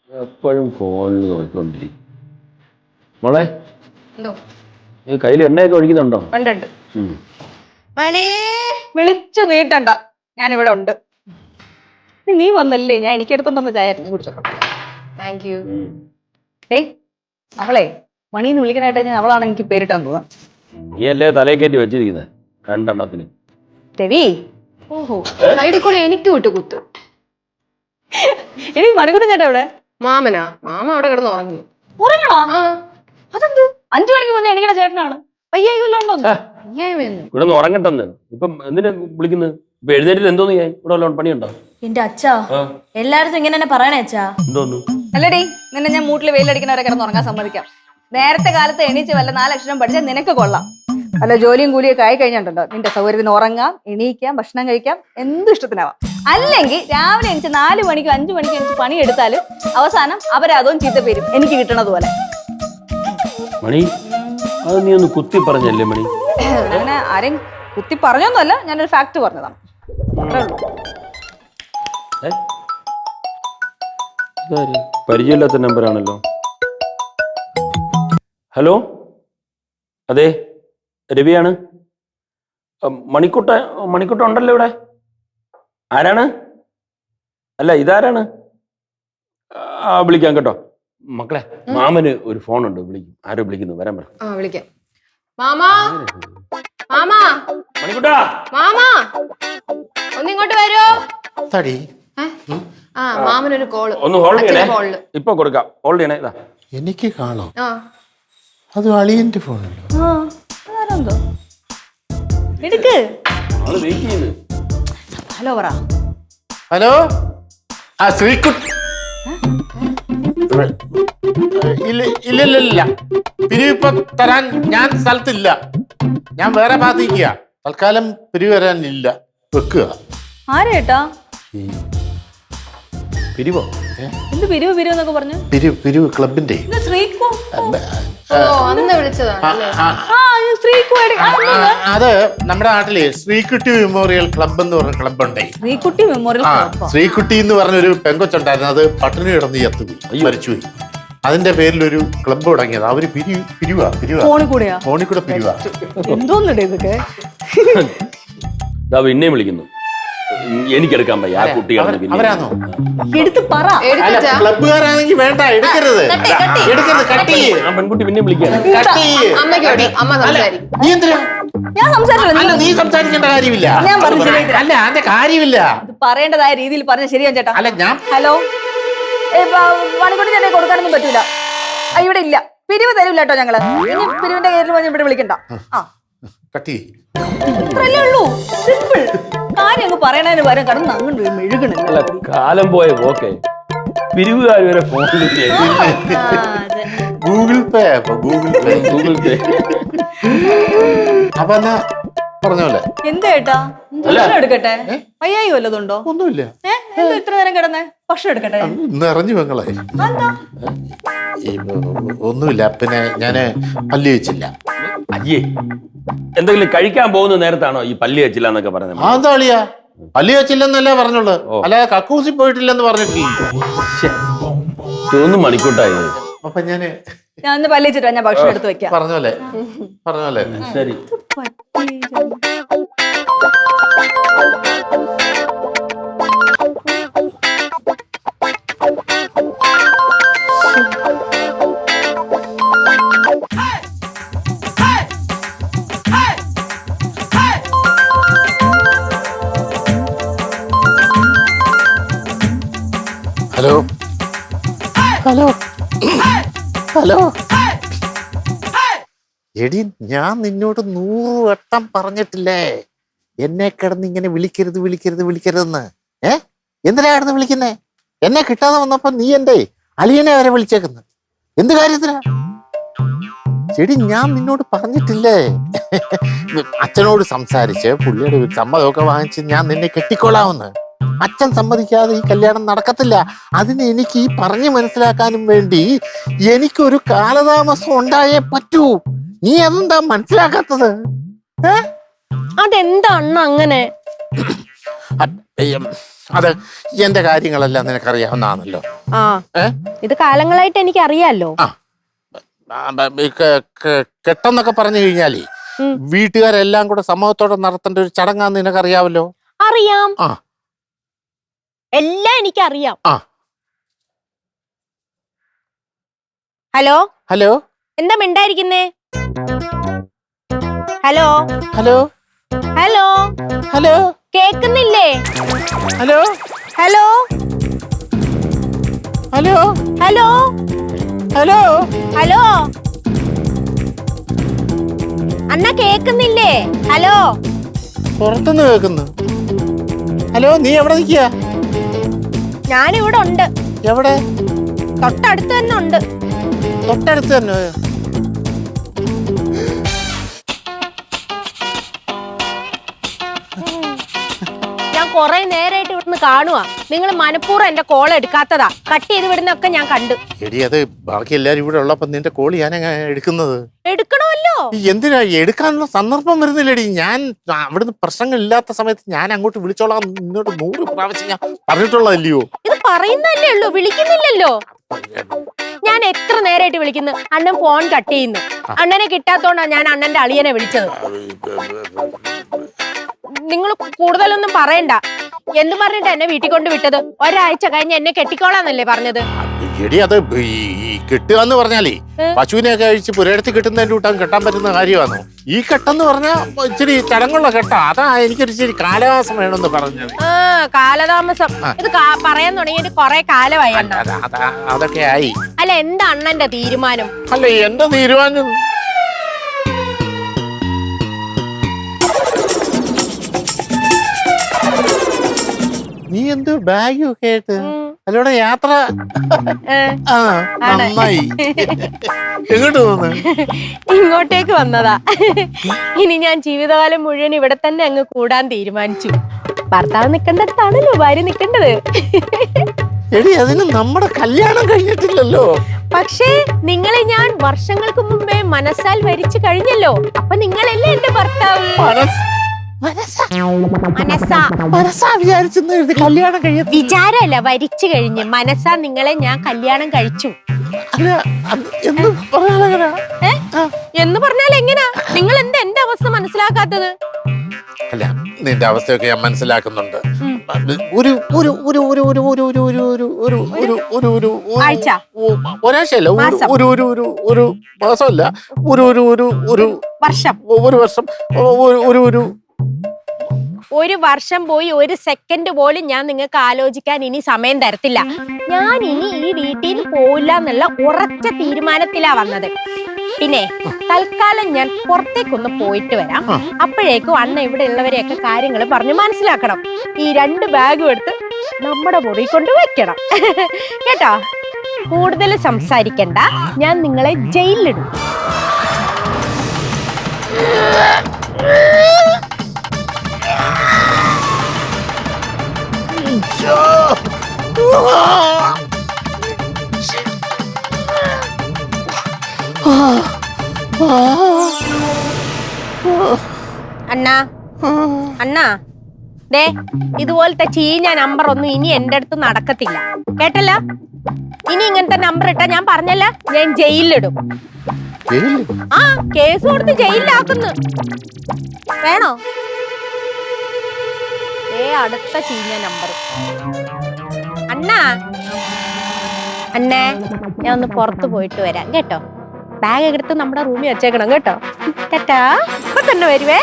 എപ്പോഴും ഫോണിൽ നോക്കിക്കൊണ്ടിരിക്കും. മോളെ എന്തോ കയ്യിൽ എണ്ണയൊക്കെ ഒഴിക്കുന്നുണ്ടോ? ഉണ്ട്. മണി വിളിച്ചു നീട്ടണ്ട, ഞാനിവിടെ ഉണ്ട്. നീ വന്നല്ലേ, ഞാൻ എനിക്ക് എടുത്തോണ്ടൊന്ന് ചായ കുടിച്ചോ. Thank you. ഏയ് അവളെ മണീന്ന് വിളിക്കാനായിട്ട് ഞാൻ അവളാണ് എനിക്ക് പേരിട്ടാൻ തോന്നാ. നീ അല്ലേ തലയെ കയറ്റി വെച്ചിരിക്കുന്നത് രണ്ടെണ്ണത്തിന്. രവി, ഓഹോ സൈഡിൽ കൂടെ എനിക്ക് വിട്ടു കുത്ത്. എനിക്ക് മണിക്കൂർ ചേട്ടാ ഇവിടെ. മാമനാ? മാമ അവിടെ കിടന്ന് ഉറങ്ങി. ഉറങ്ങണോ? അതെന്ത് 5 മണിക്ക് വന്ന എനിക്കടെ ചേട്ടനാണ്. അയ്യായില്ലോണ്ടോ? ഇവിടെ ഉറങ്ങട്ടെന്ന് ഇപ്പം എന്തിനാ വിളിക്കുന്നത്? ഇപ്പൊ എഴുന്നേറ്റിൽ എന്തോന്ന് ഞാൻ ഇവിടെ വല്ലോണ്ട് പണിയുണ്ടോ? എന്റെ അച്ഛാ എല്ലാരും ഇങ്ങനെ തന്നെ പറയണേ അച്ഛാ. എന്തോന്നു? അല്ലടി, നിന്നെ ഞാൻ മൂട്ടിൽ വെയിലടിക്കുന്നവരെ കിടന്ന് ഉറങ്ങാൻ സമ്മതിക്കാം. നേരത്തെ കാലത്ത് എണീച്ച് വല്ല 4 അക്ഷരം പഠിച്ചാൽ നിനക്ക് കൊള്ളാം. അല്ല ജോലിയും കൂലിയൊക്കെ ആയി കഴിഞ്ഞിട്ടുണ്ടോ നിന്റെ സൗകര്യത്തിന് ഉറങ്ങാം, എണീക്കാം, ഭക്ഷണം കഴിക്കാം, എന്ത് ഇഷ്ടത്തിനാവാം. അല്ലെങ്കിൽ രാവിലെ എണീച്ച് 4 മണിക്കോ 5 മണിക്കോ എണീച്ച് പണിയെടുത്താലും അവസാനം അവരതും ചീത്ത പേരും എനിക്ക് കിട്ടണത് പോലെ. മണി അത് നീ ഒന്ന് കുത്തി പറഞ്ഞല്ലേ മണി? അങ്ങനെ ആരെയും കുത്തി പറഞ്ഞൊന്നുമല്ല, ഞാനൊരു ഫാക്ട് പറഞ്ഞതാണ്. അത്രേ ഉള്ളൂ. പരിചയമില്ലാത്ത നമ്പറാണല്ലോ. ഹലോ, അതെ രവിയാണ്. മണിക്കുട്ട ഉണ്ടല്ലോ ഇവിടെ. ആരാണ്? അല്ല ഇതാരാണ്? വിളിക്കാം കേട്ടോ. മക്കളെ മാമന് ഒരു ഫോണുണ്ട്, വിളിക്കും. ആരോ വിളിക്കുന്നു, വരാൻ പറ. വിളിക്കാം. മാമാ, മാമാ, മണിക്കുട്ടാ, മാമാ ഒന്നിങ്ങോട്ട് വരോ? തടി മാമനൊരു കോള്. ഒന്ന് ഹോൾഡ് ചെയ്യണേ. ഇപ്പൊ കൊടുക്കാം, ഹോൾഡ് ചെയ്യണേ. ഇതാ എനിക്ക് കാണോ? അത് അളിയന്റെ ഫോണല്ലോ. എടുക്ക്. വെയിറ്റ് ചെയ്യുന്നു. ഹലോ പറ. ഹലോ, ആ ശ്രീകുട്ടി. ഇല്ല പിരിവിപ്പം തരാൻ ഞാൻ സ്ഥലത്തില്ല. ഞാൻ വേറെ ഭാഗത്തേക്കുക. തൽക്കാലം പിരിവ് തരാനില്ല, വെക്കുക. ആരേട്ടാ? പിരിവോ? എന്ത് പിരിവ് പിരിവ് എന്നൊക്കെ പറഞ്ഞു? പിരിവ് ക്ലബിന്റെ. അത് നമ്മുടെ നാട്ടില് ശ്രീകുട്ടി മെമ്മോറിയൽ ക്ലബ് എന്ന് പറഞ്ഞ ക്ലബുണ്ടേ. ശ്രീകുട്ടി മെമ്മോറിയൽ. ശ്രീകുട്ടി എന്ന് പറഞ്ഞൊരു പെങ്കൊച്ചുണ്ടായിരുന്നു. അത് പട്ടിണി കിടന്ന് ചത്തുപോയി, മരിച്ചുപോയി. അതിന്റെ പേരിലൊരു ക്ലബ് തുടങ്ങിയത്. അവര് പിരിവാ ഫോണിൽ കൂടെ പിരിവാ. എന്തോന്നിടേ ഇതൊക്കെ? പിന്നെയും വിളിക്കുന്നു. എനിക്കെടുക്കാൻ പയ്യ. ആ കുട്ടികളാണ്. അവരാണോ? എടുത്ത് പറ. ക്ലബ്ബുകാരാണെങ്കിൽ വേണ്ട, എടുക്കരുത്. കട്ട് ചെയ്യ്. ആ പെൺകുട്ടി പിന്നെ വിളിക്കാൻ. നീ എന്തിനാ? ഞാൻ നീ സംസാരിക്കേണ്ട കാര്യമില്ല. അല്ല അതിന്റെ കാര്യമില്ല. പറയേണ്ടതായ രീതിയിൽ പറഞ്ഞ ശരിയാ ചേട്ടാ. അല്ല ഞാൻ ഹലോ, മണിക്കൂട്ടി ചേട്ടനെ കൊടുക്കാനൊന്നും പറ്റൂല. ഇവിടെ ഇല്ല, പിരിവ് തരൂല കേട്ടോ. ഞങ്ങള് ഇനി പിരിവിന്റെ കയ്യിൽ പറഞ്ഞ് ഇവിടെ വിളിക്കണ്ട. ഇത്രല്ലേ ഉള്ളൂ, സിമ്പിൾ കാര്യം. അങ്ങ് പറയണതിന് പകരം കടന്ന് അങ്ങോട്ട് മെഴുകണില്ല. കാലം പോയ ഓക്കെ. പിരിവുകാർ വരെ ഫോണിൽ ഗൂഗിൾ പേ. അപ്പൊ എന്നാ പറഞ്ഞോലെ എന്താ ഏട്ടാ? എടുക്കട്ടെ? അയ്യായി വല്ലതുണ്ടോ? ഒന്നുമില്ല. ഇത്ര നേരം കിടന്നേ? ഭക്ഷണം എടുക്കട്ടെ? നിറഞ്ഞു പെങ്ങളെ. ഒന്നുമില്ല. പിന്നെ ഞാന് പല്ലി വെച്ചില്ല. അയ്യേ, എന്തെങ്കിലും കഴിക്കാൻ പോകുന്ന നേരത്താണോ ഈ പല്ലി വെച്ചില്ല എന്നൊക്കെ പറഞ്ഞത്? എന്താ അളിയാ, പല്ലി വെച്ചില്ലെന്നല്ലേ പറഞ്ഞുള്ളൂ, അല്ലാതെ കക്കൂസി പോയിട്ടില്ലെന്ന് പറഞ്ഞിട്ടില്ല. ഒന്നും മണിക്കൂട്ടായത്. അപ്പൊ ഞാൻ പല്ലി വെച്ചിട്ടാ ഞാൻ ഭക്ഷണം എടുത്ത് വെക്കാം. പറഞ്ഞോലെ. ശരി. ഹലോ. എടി, ഞാൻ നിന്നോട് 100 വട്ടം പറഞ്ഞിട്ടില്ലേ എന്നെ കിടന്ന് ഇങ്ങനെ വിളിക്കരുതെന്ന്? എന്തിനാ കിടന്ന് വിളിക്കുന്നേ? എന്നെ കിട്ടാതെ വന്നപ്പോ നീ എന്റെ അളിയനെ വരെ വിളിച്ചേക്കുന്നു. എന്ത് കാര്യത്തിനാ? ചെടി, ഞാൻ നിന്നോട് പറഞ്ഞിട്ടില്ലേ അച്ഛനോട് സംസാരിച്ച് പുള്ളിയുടെ ഒരു സമ്മതമൊക്കെ വാങ്ങിച്ച് ഞാൻ നിന്നെ കെട്ടിക്കൊള്ളാമെന്ന്? അച്ഛൻ സമ്മതിക്കാതെ ഈ കല്യാണം നടക്കത്തില്ല. അതിന് എനിക്ക് ഈ പറഞ്ഞു മനസ്സിലാക്കാനും വേണ്ടി എനിക്കൊരു കാലതാമസം ഉണ്ടായേ പറ്റൂ. നീ അതെന്താ മനസ്സിലാക്കാത്തത്? അതെന്താ അണ്ണ അങ്ങനെ? അത് എന്റെ കാര്യങ്ങളെല്ലാം നിനക്കറിയാവുന്നതാണല്ലോ. ആ ഏ? ഇത് കാലങ്ങളായിട്ട് എനിക്ക് അറിയാലോ. കെട്ടെന്നൊക്കെ പറഞ്ഞു കഴിഞ്ഞാലേ വീട്ടുകാരെല്ലാം കൂടെ സമൂഹത്തോടെ നടത്തേണ്ട ഒരു ചടങ്ങാന്ന് നിനക്കറിയാവല്ലോ. അറിയാം, ആ എല്ലാം എനിക്കറിയാം. ആ ഹലോ ഹലോ എന്താ മിണ്ടായിരിക്കുന്നേ? ഹലോ ഹലോ ഹലോ ഹലോ കേക്കുന്നില്ലേ? Hello hello hello hello hello hello അണ്ണ കേക്കുന്നില്ലേ? ഹലോ പുറത്തുനിന്ന് കേക്കുന്നു. ഹലോ, നീ എവിടെ നിൽക്കുക? ഞാനിവിടെ ഉണ്ട്, എവിടെ? തൊട്ടടുത്ത് തന്നെ ഉണ്ട്. തൊട്ടടുത്ത് തന്നെ. ഞാൻ കൊറേ നേരമായിട്ട് ഇവിടുന്ന് കാണുവാ. നിങ്ങൾ മനഃപൂർവ്വം എന്റെ കോൾ എടുക്കാത്തതാ. കട്ട് ചെയ്ത് വിടുന്നൊക്കെ ഞാൻ കണ്ടു. എടി, അത് ബാക്കി എല്ലാരും ഇവിടെ ഉള്ളപ്പോ നിന്റെ കോള് ഞാൻ എടുക്കുന്നത്. എടുക്കണമല്ലോ. എന്തിനാ എടുക്കാനുള്ള സന്ദർഭം വരുന്നില്ലടി. ഞാൻ അവിടുന്ന് പ്രശ്നങ്ങൾ ഇല്ലാത്ത സമയത്ത് ഞാൻ അങ്ങോട്ട് വിളിച്ചോളാം. നിന്നോട് 100 പ്രാവശ്യം ഞാൻ പറഞ്ഞിട്ടുള്ളതല്ലയോ? ഇത് പറയുന്നല്ലേ ഉള്ളൂ, വിളിക്കുന്നില്ലല്ലോ. ഞാൻ എത്ര നേരമായിട്ട് വിളിക്കുന്നു, അണ്ണൻ ഫോൺ കട്ട് ചെയ്യുന്നു. അണ്ണനെ കിട്ടാത്തോണ്ടാ ഞാൻ അണ്ണന്റെ അളിയനെ വിളിച്ചത്. നിങ്ങൾ കൂടുതലൊന്നും പറയണ്ട. എന്ത് പറഞ്ഞിട്ട് എന്നെ വീട്ടിൽ കൊണ്ട് വിട്ടത്? ഒരാഴ്ച കഴിഞ്ഞ് എന്നെ കെട്ടിക്കോളാന്നല്ലേ പറഞ്ഞത്? എടി, അത് ഈ കെട്ടുക എന്ന് പറഞ്ഞാലേ പശുവിനെയൊക്കെ കഴിച്ച് പുരയിടത്ത് കിട്ടുന്നതിന്റെ കൂട്ടാൻ കെട്ടാൻ പറ്റുന്ന കാര്യമാണോ? ഈ കെട്ടെന്ന് പറഞ്ഞാൽ ഇച്ചിരി ചടങ്ങുള്ള കെട്ടാ. അതാ എനിക്കൊരു ഇച്ചിരി കാലതാമസം വേണമെന്ന് പറഞ്ഞത്. ആ, കാലതാമസം. ഇത് പറയാൻ തുടങ്ങിയിട്ട് കൊറേ കാലമായി അണ്ണ. അതൊക്കെ ആയി. അല്ല, എന്താ അണ്ണന്റെ തീരുമാനം? അല്ല, എന്റെ തീരുമാനം നീ എന്ത് ബാഗ് ഒക്കെ ആയിട്ട് അല്ലോടെ യാത്ര? ആ, നന്നായി. എങ്ങോട്ട് പോന്ന്? ഇങ്ങോട്ടേക്ക് വന്നതാ. ഇനി ഞാൻ ജീവിതകാലം മുഴുവൻ ഇവിടെ തന്നെ അങ്ങ് കൂടാൻ തീരുമാനിച്ചു. ഭർത്താവ് നിക്കണ്ടടുത്താണല്ലോ ഭാര്യ നിക്കണ്ടത്. എടി, അതിന് നമ്മുടെ കല്യാണം കഴിഞ്ഞിട്ടില്ലല്ലോ. പക്ഷേ നിങ്ങളെ ഞാൻ വർഷങ്ങൾക്ക് മുമ്പേ മനസ്സാൽ വരിച്ചു കഴിഞ്ഞല്ലോ. അപ്പൊ നിങ്ങളല്ലേ എന്റെ ഭർത്താവ്. മനസ്സാ വിചാരിച്ചെന്ന് കല്യാണം കഴിയ വിചാരല്ല, വരിച്ചു കഴിഞ്ഞ്. മനസ്സാ നിങ്ങളെ ഞാൻ കല്യാണം കഴിച്ചു. എന്ന് പറഞ്ഞാൽ എങ്ങനാ? നിങ്ങൾ എന്താ എന്റെ അവസ്ഥ മനസ്സിലാക്കാത്തത്? അല്ല, നിന്റെ അവസ്ഥയൊക്കെ ഞാൻ മനസ്സിലാക്കുന്നുണ്ട്. ഒരു ഒരു ഒരു ഒരു ഒരു ഒരു ഒരു ഒരു ഒരു ഒരു ഒരു ഒരു ആഴ്ച, ഒരാഴ്ചയല്ല, ഒരു ഒരു ഒരു ഒരു മാസമല്ല, ഒരു ഒരു ഒരു ഒരു വർഷം, ഒരു വർഷം, ഒരു ഒരു ഒരു വർഷം പോയി 1 സെക്കൻഡ് പോലും ഞാൻ നിങ്ങൾക്ക് ആലോചിക്കാൻ ഇനി സമയം തരത്തില്ല. ഞാൻ ഇനി ഈ വീട്ടിൽ പോയില്ല എന്നുള്ള ഉറച്ച തീരുമാനത്തിലാ വന്നത്. പിന്നെ തൽക്കാലം ഞാൻ പുറത്തേക്കൊന്ന് പോയിട്ട് വരാം. അപ്പോഴേക്കും അണ്ണ ഇവിടെ ഉള്ളവരെയൊക്കെ കാര്യങ്ങൾ പറഞ്ഞു മനസ്സിലാക്കണം. ഈ 2 ബാഗും എടുത്ത് നമ്മുടെ മുറി കൊണ്ട് വെക്കണം. കേട്ടോ? കൂടുതൽ സംസാരിക്കണ്ട. ഞാൻ നിങ്ങളെ ജയിലിലിടും. അണ്ണാ, അണ്ണാ, ദേ ഇതുപോലത്തെ ചീഞ്ഞ നമ്പർ ഒന്നും ഇനി എന്റെ അടുത്ത് നടക്കത്തില്ല. കേട്ടല്ല? ഇനി ഇങ്ങനത്തെ നമ്പർ ഇട്ടാ ഞാൻ പറഞ്ഞല്ല, ഞാൻ ജയിലിലിടും. ആ, കേസ് കൊടുത്ത് ജയിലിലാക്കുന്നു. വേണോ? അടുത്ത ചീഞ്ഞ നമ്പർ. അണ്ണാ, അണ്ണേ, ഞാൻ ഒന്ന് പുറത്ത് പോയിട്ട് വരാം കേട്ടോ. ബാഗ് എടുത്ത് നമ്മുടെ റൂമിൽ വെച്ചേക്കണം കേട്ടോ. ടാറ്റാ. ഇപ്പൊ തന്നെ വരുവേ.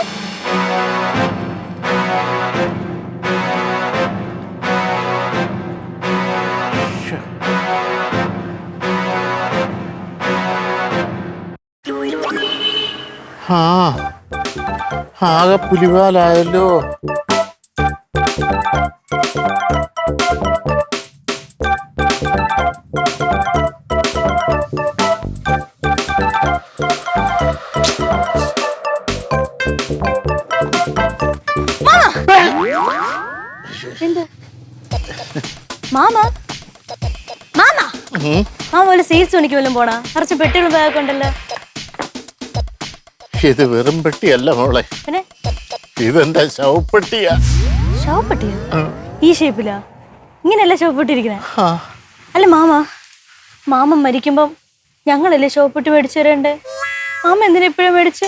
ആകെ പുലിവാലായല്ലോ. മാമ, മാമ, മാമ വല്ല സീൽസ് പണിക്ക് വല്ലതും പോണാ? കുറച്ച് പെട്ടികൾ ബാഗ് ഉണ്ടല്ലോ. ഇത് വെറും പെട്ടിയല്ല മോളെ, പിന്നെ ഇതെന്താ ശവപ്പെട്ടിയാ. ശവപ്പെട്ടിയോ? ഈ ഷേപ്പിലാ? ഇങ്ങനെയല്ല ശവപ്പെട്ടിരിക്കണേ. അല്ല മാമൻ മരിക്കുമ്പം ഞങ്ങളല്ലേ ഷോപ്പിട്ട് മേടിച്ചു തരണ്ടേ? മാമ എന്തിനാ എപ്പോഴും മേടിച്ച്?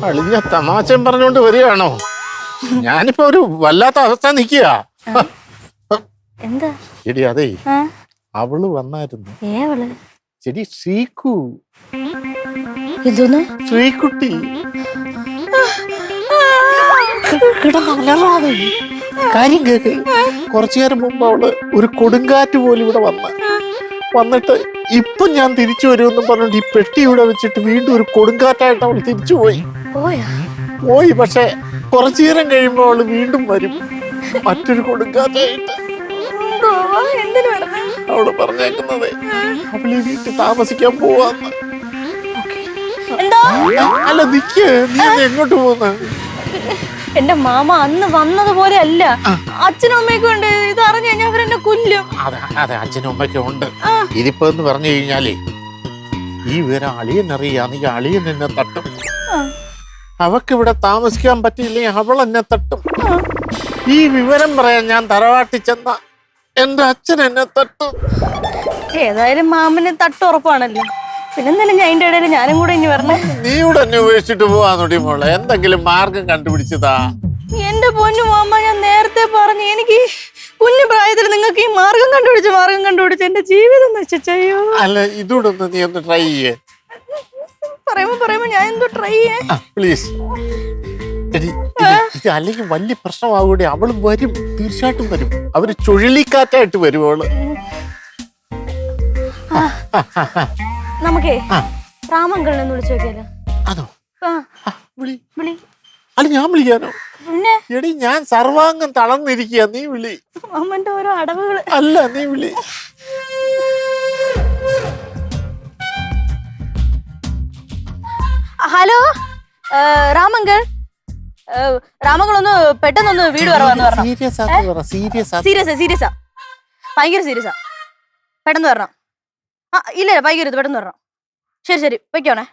അളിഞ്ഞ തമാശം പറഞ്ഞോണ്ട് വരികയാണോ? ഞാനിപ്പോ ഒരു വല്ലാത്ത അവസ്ഥ നിക്കുക. എന്താ ശരി, അതെ അവള് വന്നായിരുന്നു. ഏവള്? ശരി, ശ്രീക്കു. എന്തോന്ന്? ശ്രീകുട്ടി. കിടന്നലറാതെ കാര്യം കേക്ക്. കുറച്ചു നേരം മുമ്പ് അവള് ഒരു കൊടുങ്കാറ്റ് പോലും ഇവിടെ വന്നിട്ട് ഇപ്പൊ ഞാൻ തിരിച്ചു വരുമെന്നും പറഞ്ഞിട്ട് ഈ പെട്ടി ഇവിടെ വെച്ചിട്ട് വീണ്ടും ഒരു കൊടുങ്കാറ്റായിട്ട് അവൾ തിരിച്ചു പോയി. പക്ഷെ കുറച്ചു നേരം കഴിയുമ്പോ അവള് വീണ്ടും വരും, മറ്റൊരു കൊടുങ്കാറ്റായിട്ട്. അവള് പറഞ്ഞേക്കുന്നത് അവള് ഈ വീട്ടിൽ താമസിക്കാൻ പോവാന്ന്. അല്ല നിക്ക്, നീ എങ്ങോട്ട് പോകുന്ന? എന്റെ മാമ അന്ന് വന്നതുപോലെ അല്ല. അച്ഛനും അമ്മയൊക്കെ ഉണ്ട്. ഇത് അറിഞ്ഞു കഴിഞ്ഞാൽ അവരെന്നെ കൊല്ലും. അതെ, അച്ഛനും അമ്മയൊക്കെ ഉണ്ട്. ഇതിപ്പോ എന്ന് പറഞ്ഞു കഴിഞ്ഞാലേ ഈ വിവരം അളിയനറിയാന്നെങ്കിൽ അളിയൻ എന്നെ തട്ടും. അവക്ക് ഇവിടെ താമസിക്കാൻ പറ്റിയില്ലെങ്കിൽ അവൾ എന്നെ തട്ടും. ഈ വിവരം പറയാൻ ഞാൻ തറവാട്ടിൽ ചെന്ന എന്റെ അച്ഛൻ എന്നെ തട്ടും. ഏതായാലും മാമന് തട്ടുറപ്പാണല്ലോ. പിന്നെന്തായാലും ഞാൻ അതിന്റെ ഇടയിൽ ഞാനും കൂടെ ഇനി വരണേ. നീ ഇവിടെ എന്നെ ഉപേക്ഷിച്ചിട്ട് പോവാന്നോടി മോളെ. എന്തെങ്കിലും മാർഗം കണ്ടുപിടിച്ചതാ. എന്റെ പൊന്നു മാമ, ഞാൻ നേരത്തെ പറഞ്ഞു എനിക്ക് കുഞ്ഞു പ്രായത്തിൽ നിങ്ങൾക്ക് ഈ മാർഗം കണ്ടുപിടിച്ച് എന്റെ ജീവിതം നശിച്ചയ്യോ. അല്ല, ഇതൂടെ നീ ഒന്ന് ട്രൈ ചെയ്യേ. പറയുമ്പോ ഞാൻ എന്തോ ട്രൈ ചെയ്യേ പ്ലീസ്. ഇത് അല്ലെങ്കിൽ വലിയ പ്രശ്നമാകൂടെ. അവള് വരും, തീർച്ചയായിട്ടും വരും. അവര് ചുഴലിക്കാറ്റായിട്ട് വരും അവള്. നമുക്കേ രാമങ്കളിനെ ഒന്ന് വിളിച്ചു നോക്കിയാലോ? അതോ? അല്ല, ഞാൻ വിളിക്കാനോ? എടി, ഞാൻ സർവാംഗം തളർന്നിരിക്കുക. നീ വിളി. അമ്മന്റെ ഓരോ അടവുകള്. അല്ല, നീ വിളി. ഹലോ രാമങ്കൾ. രാമങ്കളൊന്ന് പെട്ടെന്നൊന്ന് വീട് വരവാന്ന് പറഞ്ഞു. സീരിയസാ, ഭയങ്കര സീരിയസാ. പെട്ടെന്ന് വരണം. ഇല്ല ഭയങ്കര പെട്ടെന്ന് വരണം. ശരി വെക്കണേ.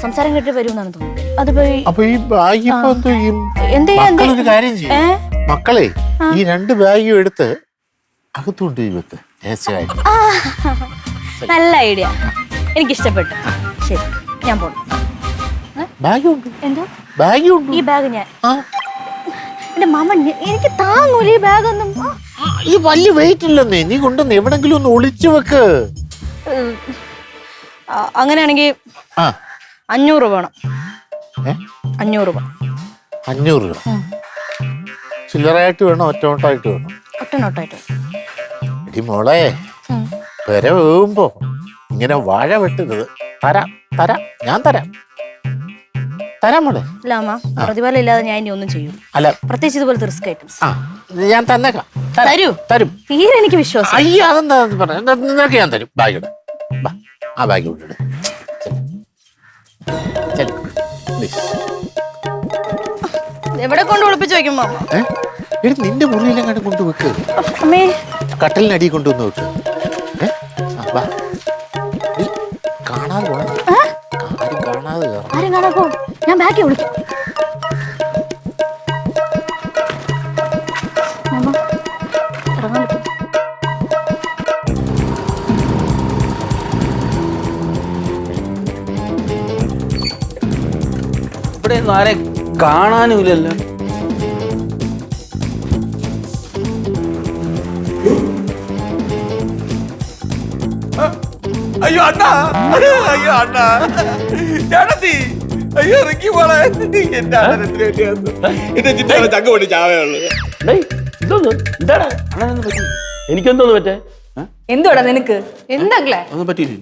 സംസാരം കേട്ട് വരുമെന്നാണ് തോന്നുന്നത്. അത് മക്കളെ, ഈ 2 ബാഗും എടുത്ത് അകത്തോണ്ട് വെക്ക്. നല്ല ഐഡിയ, എനിക്ക് ഇഷ്ടപ്പെട്ടു. ശരി, ഞാൻ പോണു. എന്തോ ഈ ബാഗ് ഞാൻ എന്റെ മാമ എനിക്ക് താങ്ങൂല ഈ ബാഗ് ഒന്നും. ഈ വലിയ വെയിറ്റ് ഇല്ലെന്നേ. നീ കൊണ്ടുവന്ന് എവിടെങ്കിലും ഒന്ന് ഒളിച്ചു വെക്ക്. അങ്ങനെയാണെങ്കിൽ 500 വേണം. 500 രൂപ. 500 രൂപ ചില്ലറായിട്ട് വേണോ ഒറ്റനോട്ടായിട്ട് വേണോ? ഒറ്റനോട്ടായിട്ട്. എടി മോളെ, പെര വീഴുമ്പോ ഇങ്ങനെ വാഴ വെട്ടരുത്. ഞാൻ തരാം മോളെ. ഇല്ല അമ്മ, പ്രതിഫലം ഇല്ലാതെ ഞാൻ ഇനി ഒന്നും ചെയ്യും. അല്ല, പ്രത്യേകിച്ച് ഇതുപോലത്തെ റിസ്ക് ഐറ്റംസ് ഞാൻ തന്നേക്കാം. തരും. തീരെ എനിക്ക് വിശ്വാസം. അയ്യോ, അതെന്താ പറഞ്ഞ? നിനക്ക് ഞാൻ തരും. ബാഗ് ആ ബാഗ് വിട്ടിട്. എവിടെ കൊണ്ട് ഒളിപ്പിച്ചു വെക്കും മാമ? നിന്റെ മുറിയിലെങ്ങാണ്ട് കൊണ്ടുവെക്ക്. കട്ടലിനടി കൊണ്ടുവന്ന് വെക്ക്. കാണാതെ വേണം. ആരും കാണാതെ പോ. ഞാൻ ബാക്കി വിളിക്കാം. ഇറങ്ങാൻ പറ്റും. ഇവിടെ ഒന്നും ആരെ കാണാനുമില്ലല്ലോ. അയ്യോ അണ്ണാ, ചേട്ടത്തി, അയ്യോ ഇറക്കി പോളെ. എന്റെ എന്റെ ചിന്ത ചങ്ക പൊട്ടി ചാവയുള്ളൂ. എനിക്കെന്തോന്ന് പറ്റേ? എന്തുവാടാ നിനക്ക്? എന്തെങ്കിലേ ഒന്നും പറ്റിയില്ല.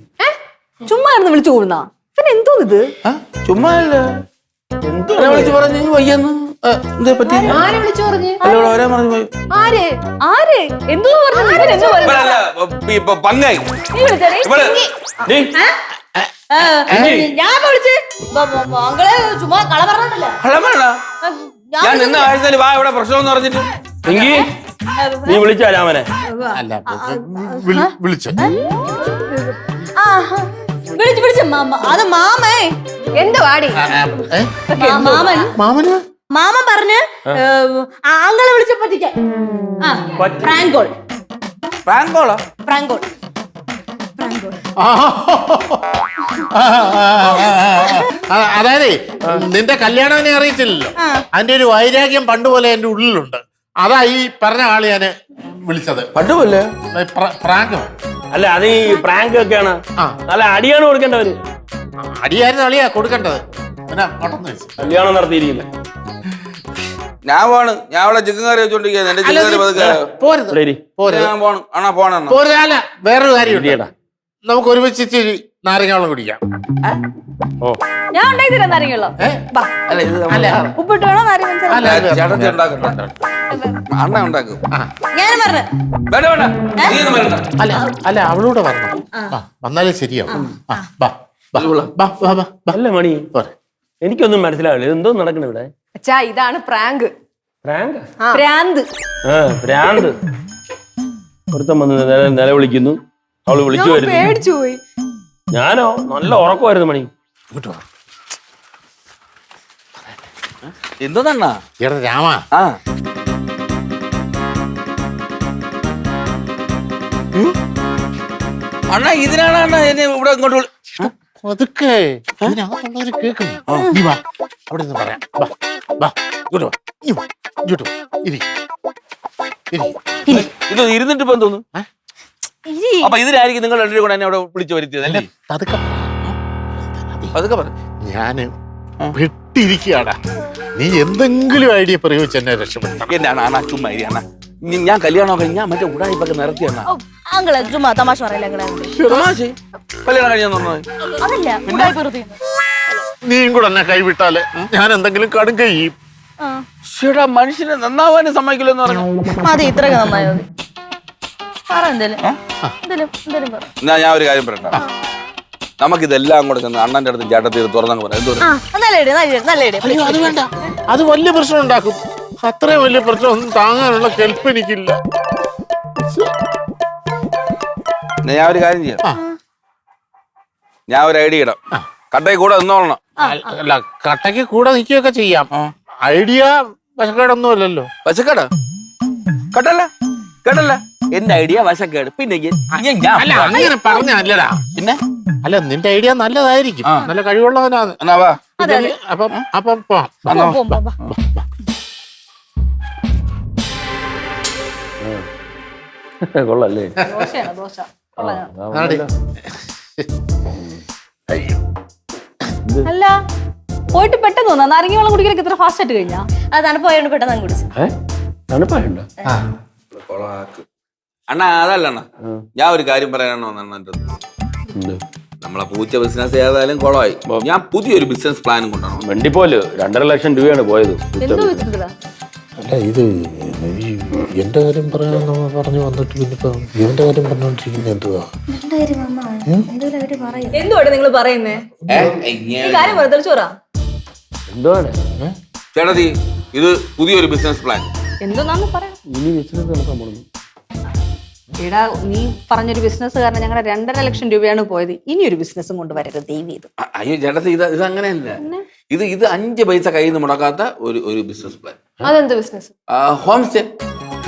ചുമ്മാ ഇരുന്ന് വിളിച്ചു കൂടുന്നാ? പിന്നെ എന്തോ ഇത്? ചുമ്മാ അല്ല, എന്തോ വിളിച്ചു പറഞ്ഞു വയ്യെന്ന്. എന്തേ പറ്റി? ആരെ വിളിച്ചു പറഞ്ഞു? ഓരോ പറഞ്ഞു പോയി. ആര് എന്തോ പറഞ്ഞു? പങ്ങായി ഞാൻ വിളിച്ച് മകളെ ചുമ്മാ കള പറഞ്ഞില്ല. ഞാൻ നിന്ന ആഴ്ചയിൽ വാ ഇവിടെ പ്രശ്നം പറഞ്ഞിട്ട് എങ്കി നീ വിളിച്ചാ രാമനെ? അല്ല, വിളിച്ചു അത് മാമേ. എന്ത് വാടി മാമൻ പറഞ്ഞ് ആങ്ങളെ വിളിച്ച പറ്റിക്കാൻ. പ്രാങ്കോൾ പ്രാങ്കോളാ? പ്രാങ്കോൾ അതായത് നിന്റെ കല്യാണം എന്നെ അറിയിച്ചില്ലല്ലോ. അതിന്റെ ഒരു വൈരാഗ്യം പണ്ട് പോലെ എന്റെ ഉള്ളിലുണ്ട്. അതാ ഈ പറഞ്ഞ ആള് ഞാന് വിളിച്ചത്. പണ്ടുപോലെ പ്രാങ്കോ? അല്ല അത് ഈ പ്രാങ്ക് ഒക്കെയാണ്. നല്ല അടിയാണ് കൊടുക്കേണ്ടവര്. അടിയായിരുന്നു അളിയാ കൊടുക്കേണ്ടത്. പിന്നെ പെട്ടെന്ന് വെച്ചു. കല്യാണം നടത്തിയിരിക്കുന്നത്. ഞാൻ പോണ്. ഞാൻ അവിടെ ചിക്കൻ കറി വെച്ചോണ്ടിരിക്കുന്നത്. എന്റെ ചിക്കൻ കറി പതുക്കെ പോരുത് ഇവിടെ ഇരി. പോരുത് ഞാൻ പോണം. അണ്ണാ പോണ പോരുത്. അല്ല വേറൊരു കാര്യം ഇരിയെടാ. നമുക്ക് ഒരുമിച്ച് ഇച്ചിരി നാരങ്ങാവെള്ളം കുടിക്കാം. ഓ ഞാൻ ഉണ്ടാക്കി തരാൻ നാരങ്ങയുള്ളോ? അല്ല ഇത് അല്ല ഉപ്പിട്ട് വേണോ നാരങ്ങ ചേട്ടത്തി ഉണ്ടാക്കണ്ട. അണ്ണ ഉണ്ടാക്കും. ഞാൻ പറഞ്ഞു വേണ്ട വേണ്ട നീ ഒന്നും വരണ്ട. അല്ല അല്ല അവളൂടെ വരണം. വന്നാലേ ശരിയാവും. ബാ ബാ ബാ ബാ ബാ ബാ. അല്ല മണി, പോരെ. എനിക്കൊന്നും മനസ്സിലാവില്ല. എന്തോ നടക്കണ ഇവിടെ? അച്ഛാ ഇതാണ് പ്രാങ്ക്. പ്രാങ്ക്? പ്രാന്ത്. പ്രാന്ത്. ഒരുത്തം വന്ന് നിലവിളിക്കുന്നു. അവള് വിളിച്ചു വരുന്നു. പേടിച്ചു പോയി. ഞാനോ നല്ല ഉറക്കമായിരുന്നു മണി. ഇങ്ങോട്ട് വാ. എന്തോന്നണ്ണാ? എടാ രാമ, ആ അണ്ണാ ഇതിനാണ് അണ്ണാ എന്നെ ഇവിടെ ഇങ്ങോട്ട് അതൊക്കെ ഇതിനകത്തുള്ളവര് കേൾക്കും. നീ വാ, അവിടെ നിന്ന് പറയാം. വാ വാ ഇങ്ങോട്ട് വാ. ഇങ്ങോട്ട് വാ. ഇരി ഇരി. ഇത് ഇരുന്നിട്ട് ഇപ്പൊ എന്തോന്നു? അപ്പൊ ഇതിനായിരിക്കും നിങ്ങൾ രണ്ടുപേരും കൂടെ എന്നെ അവിടെ വിളിച്ചു വരുത്തിയത് അല്ലേ? അതൊക്കെ അതൊക്കെ പറ. ഞാന് വെട്ടിയിരിക്കുകയാടാ. നീ എന്തെങ്കിലും ഐഡിയ പ്രയോഗിച്ച് എന്നെ രക്ഷപ്പെടുത്തണം. എന്റെ അണ്ണാ ചുമ്മാ ഇരി അണ്ണാ. ഞാൻ കല്യാണം ഞാൻ മറ്റേ ഉടായിപ്പൊക്കെ നിർത്തി അണ്ണാ. ആങ്കളെ ചുമ്മാ തമാശ പറയില്ല കല്യാണം കഴിഞ്ഞാൽ അതല്ല നീയും കൂടെ എന്നെ കൈവിട്ടാല് ഞാൻ എന്തെങ്കിലും കടും ചെയ്യും. ചേട്ടാ മനുഷ്യനെ നന്നാവാനും സമ്മതിക്കില്ല എന്ന് പറഞ്ഞു. മതി ഇത്രയൊക്കെ നന്നായോ? പറ എന്തേലും. എന്നാ ഞാൻ ഒരു കാര്യം പറയണ്ട. നമുക്കിതെല്ലാം കൂടെ ചെന്ന് അണ്ണന്റെ അടുത്ത് ചേട്ടത്തി തുറന്നു പറയാം. എന്തോ അയ്യോ അത് വേണ്ട, അത് വലിയ പ്രശ്നം ഉണ്ടാക്കും. അത്രയും വലിയ പ്രശ്നം ഒന്നും താങ്ങാനുള്ള കെൽപ്പ് എനിക്കില്ല. ഞാൻ ഒരു കാര്യം ചെയ്യാം. ഞാൻ ഒരു ഐഡിയ ഇടാം. കട്ടയിൽ കൂടെ നിന്നോളണം. അല്ല കട്ടയ്ക്ക് കൂടെ നിൽക്കുകയൊക്കെ ചെയ്യാം. ഐഡിയ വശക്കേടൊന്നും അല്ലല്ലോ. വശക്കേട് കേട്ടല്ല കേട്ടല്ല. എന്റെ ഐഡിയ വശക്കേട്. പിന്നെ അല്ല അങ്ങനെ പറഞ്ഞല്ലടാ. പിന്നെ അല്ല നിന്റെ ഐഡിയ നല്ലതായിരിക്കും. നല്ല കഴിവുള്ളവനാണ്. എന്നാ വാ. അപ്പം അപ്പം പോവാം. കൊള്ളല്ലേ? അല്ല പോയിട്ട് പെട്ടെന്ന് തോന്നാ നാരങ്ങ വെള്ളം കുടിക്കലൊക്കെ ഇത്ര ഫാസ്റ്റ് ആയിട്ട് കഴിഞ്ഞാ? അത് തണുപ്പായോണ്ട് പെട്ടെന്ന് കുടിച്ചു. തണുപ്പായുണ്ടോ? അണ്ണാ അതല്ല അണ്ണാ, ഞാൻ ഒരു കാര്യം പറയാനാണോ അണ്ണൻ്റെ നമ്മളെ പൂച്ച ബിസിനസ് ഏതായാലും കുളമായി. ഞാൻ പുതിയൊരു ബിസിനസ് പ്ലാനും കൊണ്ടാണ്. വണ്ടിപ്പോല് 2.5 ലക്ഷം രൂപയാണ് പോയത്. അല്ല ഇത് എന്റെ കാര്യം പറയാന്ന് പറഞ്ഞു വന്നിട്ട് പിന്നെ ഇവന്റെ കാര്യം പറഞ്ഞോണ്ടിരിക്കുന്നത് എന്തുവാ? എന്തുവാണ് നിങ്ങൾ പറയുന്നേ? കാര്യം പറ തെളിച്ചോറാ. എന്താണ് ചേട്ടത്തി ഇത് പുതിയൊരു ബിസിനസ് പ്ലാൻ. എന്തോന്നാന്ന് പറയാം. ഇനി ബിസിനസ് നടത്താൻ പോകുന്നു. എടാ നീ പറഞ്ഞൊരു ബിസിനസ് കാരണം ഞങ്ങളുടെ 2.5 ലക്ഷം രൂപയാണ് പോയത്. ഇനിയൊരു ബിസിനസ്സും കൊണ്ടുവരരുത് ദൈവം. ഇത് അയ്യോ ചേട്ടത്തി ഇത് അങ്ങനെയല്ല. ഇത് 5 പൈസ കയ്യിൽ നിന്ന് മുടക്കാത്ത ഒരു ബിസിനസ് പ്ലാൻ. അതെന്ത് ബിസിനസ്? Home stay.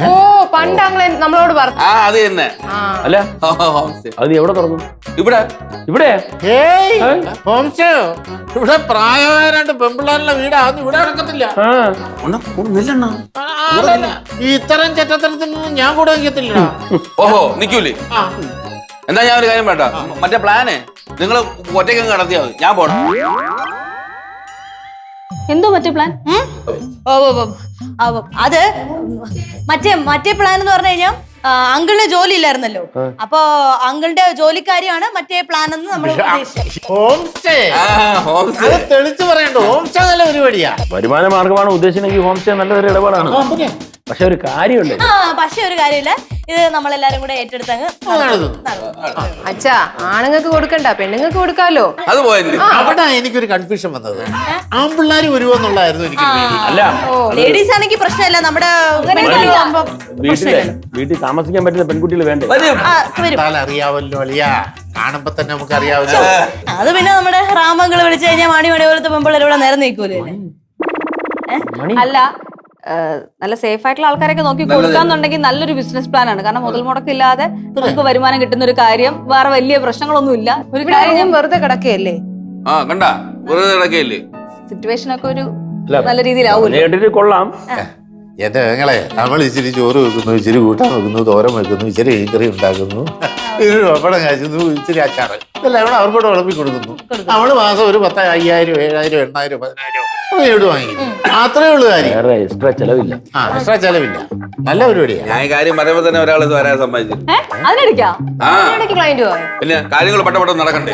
ഓ പണ്ട് നമ്മളോട് പറഞ്ഞു. അത് തന്നെ. അല്ല ഹോം സ്റ്റേ അത് നീ എവിടെ തുറന്നു? ഇവിടെ ഇവിടെ ഇവിടെ പ്രായമായ പെമ്പിള്ളാരുടെ വീടാന്ന് ഇവിടെ നടക്കത്തില്ല. ഇത്തരം ചെറ്റത്തരത്തിനൊന്നും ഞാൻ കൂടെ നിൽക്കത്തില്ല. ഓഹോ നിക്കൂലേ? എന്താ ഞാൻ ഒരു കാര്യം വേണ്ട. മറ്റേ പ്ലാന് നിങ്ങൾ ഒറ്റയ്ക്ക് നടത്തിയാൽ മതി. ഞാൻ പോണം. എന്തോ മറ്റേ പ്ലാൻ? അത് മറ്റേ പ്ലാൻ എന്ന് പറഞ്ഞു കഴിഞ്ഞാൽ അങ്കിളിന് ജോലി ഇല്ലായിരുന്നല്ലോ. അപ്പൊ അങ്കിളിന്റെ ജോലിക്കാരിയാണ് മറ്റേ പ്ലാൻ എന്ന് നമ്മൾ ഹോം സ്റ്റേ. തെളിച്ചു പറയണ്ട, ഹോം സ്റ്റേ നല്ല പരിപാടിയാ. വരുമാന മാർഗമാണ് ഉദ്ദേശിച്ചെങ്കിൽ ഹോം സ്റ്റേ നല്ലൊരു ഇടപാടാണ്. പക്ഷെ ഒരു കാര്യമുണ്ട്. പക്ഷെ ഒരു കാര്യമില്ല, ഇത് നമ്മളെല്ലാരും കൂടെ ഏറ്റെടുത്തങ്ങ് അച്ഛാ ആണുങ്ങൾക്ക് കൊടുക്കണ്ട, പെണ്ണുങ്ങൾക്ക് കൊടുക്കാലോ. അത് പോയല്ലേ? അവിടെ എനിക്കൊരു കൺഫ്യൂഷൻ വന്നത്. ആൺപിള്ളേര് വരുമെന്നുള്ളായിരുന്നു എനിക്ക്. അല്ല ലേഡീസ് ആണെങ്കിൽ പ്രശ്നമില്ല. നമ്മുടെ വീട്ടിൽ താമസിക്കാൻ പറ്റുന്ന പെൺകുട്ടികൾ വേണ്ടേ? അറിയാവല്ലോ അളിയാ, കാണുമ്പോ തന്നെ നമുക്ക് അറിയാവല്ലോ. അത് പിന്നെ നമ്മുടെ റാമങ്ങൾ വിളിച്ചു കഴിഞ്ഞാൽ മണി പോലത്തെ പെമ്പിള്ളേർ ഇവിടെ നേരം നിൽക്കൂലേ? അല്ല നല്ല സേഫ് ആയിട്ടുള്ള ആൾക്കാരൊക്കെ നോക്കി കൊടുക്കാന്നുണ്ടെങ്കിൽ നല്ലൊരു ബിസിനസ് പ്ലാൻ ആണ്. കാരണം മുതൽ മുടക്കില്ലാതെ നമുക്ക് വരുമാനം കിട്ടുന്ന ഒരു കാര്യം, വേറെ വലിയ പ്രശ്നങ്ങളൊന്നും ഇല്ല. ഒരു കാര്യം ഞാൻ വെറുതെ കിടക്കുകയല്ലേ? ആ കണ്ട വെറുതെ കിടക്കയില്ലേ? സിറ്റുവേഷൻ ഒക്കെ ഒരു നല്ല രീതിയിലാവൂല്ലോ. കേട്ടിട്ട് കൊള്ളാം. എന്റെ ഞങ്ങളെ നമ്മൾ ഇച്ചിരി ചോറ് വെക്കുന്നു, ഇച്ചിരി കൂട്ടാൻ വെക്കുന്നു, തോരൻ വെക്കുന്നു, ഇച്ചിരി മീൻകറി ഉണ്ടാക്കുന്നു, ഇച്ചിരി പപ്പടം കാച്ചുന്നു, ഇച്ചിരി അച്ചാറ്, ഇതെല്ലാം ഇവിടെ അവർക്കൂടെ വിളമ്പി കൊടുക്കുന്നു. നമ്മള് മാസം ഒരു 10,000, 5,000, 7,000, 8,000, 10,000 വീട് വാങ്ങിക്കുന്നു. അത്രേ ഉള്ളു കാര്യം. വേറെ എക്സ്ട്രാ ചെലവില്ല. എക്സ്ട്രാ ചെലവില്ല. നല്ല പരിപാടിയാ. ഞാൻ ഈ കാര്യം പറയുമ്പോ തന്നെ ഒരാൾ ഇത് വരാൻ സമ്മതിച്ചു. അതിനെടുക്കാം. ആ ക്ലയന്റ് പോയോ? പിന്നെ കാര്യങ്ങൾ പെട്ടെന്ന് നടക്കണ്ടേ?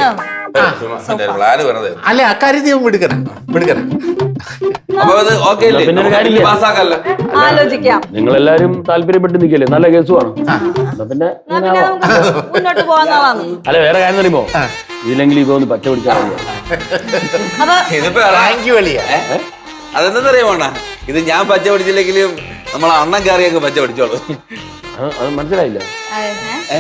പ്ലാന് വെറുതെ. അല്ലെ അക്കാര്യത്തിൽ മിടുക്കണം. അപ്പൊ അത് ഓക്കെ അല്ലേ? പിന്നെ ഒരു കാര്യമില്ല. പാസ്സാക്കല്ല. ആലോചിക്കാം. നിങ്ങളെല്ലാരും താല്പര്യപ്പെട്ട് നിൽക്കല്ലേ, നല്ല കേസുമാണ്. പിന്നെ എന്നാ പിന്നെ നമുക്ക് മുന്നോട്ട് പോകാന്നുള്ളതാണ്. അല്ല വേറെ കാര്യം അറിയുമോ, ഇതില്ലെങ്കിൽ ഇപ്പൊ ഒന്ന് പച്ച പിടിച്ചാൽ അപ്പൊ ഇതിപ്പോ താങ്ക് യു അളിയ. അതെന്താറിയാമോണ, ഇത് ഞാൻ പച്ച പിടിച്ചില്ലെങ്കിലും നമ്മളെ അണ്ണൻ കയറിയൊക്കെ പച്ച പിടിച്ചോളൂ. അത് മനസ്സിലായില്ല. ഏ?